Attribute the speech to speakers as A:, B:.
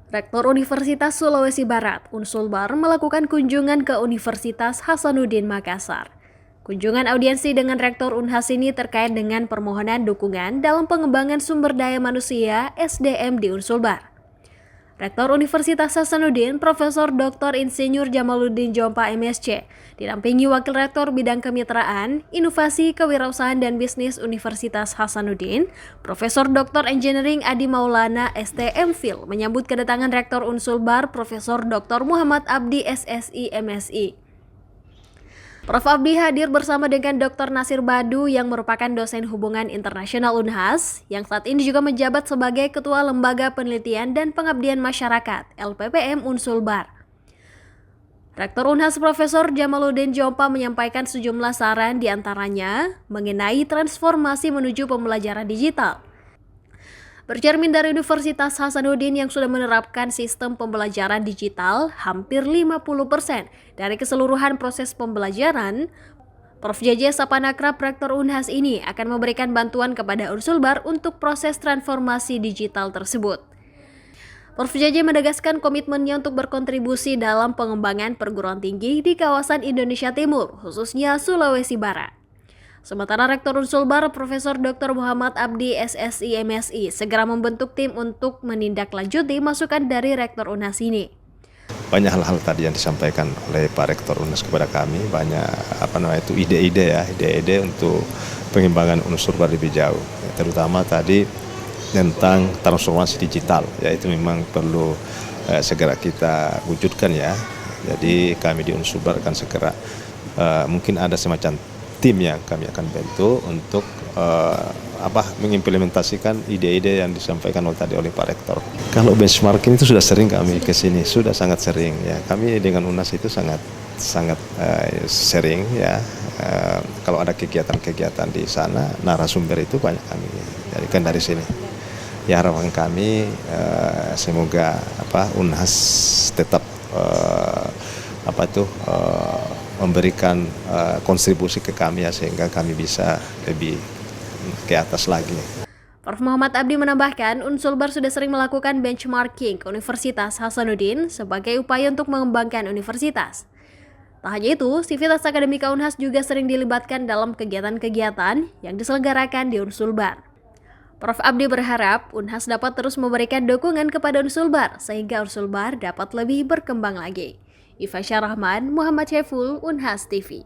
A: Rektor Universitas Sulawesi Barat, Unsulbar, melakukan kunjungan ke Universitas Hasanuddin Makassar. Kunjungan audiensi dengan Rektor Unhas ini terkait dengan permohonan dukungan dalam pengembangan sumber daya manusia (SDM) di Unsulbar. Rektor Universitas Hasanuddin, Profesor Dr. Insinyur Jamaluddin Jompa MSc, didampingi Wakil Rektor Bidang Kemitraan, Inovasi, Kewirausahaan dan Bisnis Universitas Hasanuddin, Profesor Dr. Engineering Adi Maulana STMPhil, menyambut kedatangan Rektor Unsulbar, Profesor Dr. Muhammad Abdi SSI MSI. Prof. Abdi hadir bersama dengan Dr. Nasir Badu yang merupakan dosen hubungan internasional Unhas, yang saat ini juga menjabat sebagai Ketua Lembaga Penelitian dan Pengabdian Masyarakat (LPPM) Unsulbar. Rektor Unhas Profesor Jamaluddin Jompa menyampaikan sejumlah saran diantaranya mengenai transformasi menuju pembelajaran digital. Bercermin dari Universitas Hasanuddin yang sudah menerapkan sistem pembelajaran digital hampir 50% dari keseluruhan proses pembelajaran, Prof. JJ Sapanakrab Rektor Unhas ini akan memberikan bantuan kepada Unsulbar untuk proses transformasi digital tersebut. Prof. JJ menegaskan komitmennya untuk berkontribusi dalam pengembangan perguruan tinggi di kawasan Indonesia Timur, khususnya Sulawesi Barat. Sementara Rektor Unsulbar, Profesor Dr. Muhammad Abdi SSI MSI, segera membentuk tim untuk menindaklanjuti masukan dari Rektor Unhas ini.
B: Banyak hal-hal tadi yang disampaikan oleh Pak Rektor Unhas kepada kami, banyak ide-ide untuk pengembangan Unsulbar lebih jauh. Terutama tadi tentang transformasi digital, yaitu memang perlu segera kita wujudkan ya. Jadi kami di Unsulbar akan segera mungkin ada semacam tim yang kami akan bentuk untuk mengimplementasikan ide-ide yang disampaikan tadi oleh Pak Rektor. Kalau benchmarking itu sudah sering kami ke sini, sudah sangat sering ya. Kami dengan Unhas itu sangat sering ya. Kalau ada kegiatan-kegiatan di sana, narasumber itu banyak kami jadikan dari sini. Ya harapan kami semoga Unhas tetap memberikan kontribusi ke kami ya, sehingga kami bisa lebih ke atas lagi.
A: Prof. Muhammad Abdi menambahkan, Unsulbar sudah sering melakukan benchmarking ke Universitas Hasanuddin sebagai upaya untuk mengembangkan universitas. Tak hanya itu, Sivitas Akademika Unhas juga sering dilibatkan dalam kegiatan-kegiatan yang diselenggarakan di Unsulbar. Prof. Abdi berharap Unhas dapat terus memberikan dukungan kepada Unsulbar sehingga Unsulbar dapat lebih berkembang lagi. Iva Syarahman, Muhammad Syeful, Unhas TV.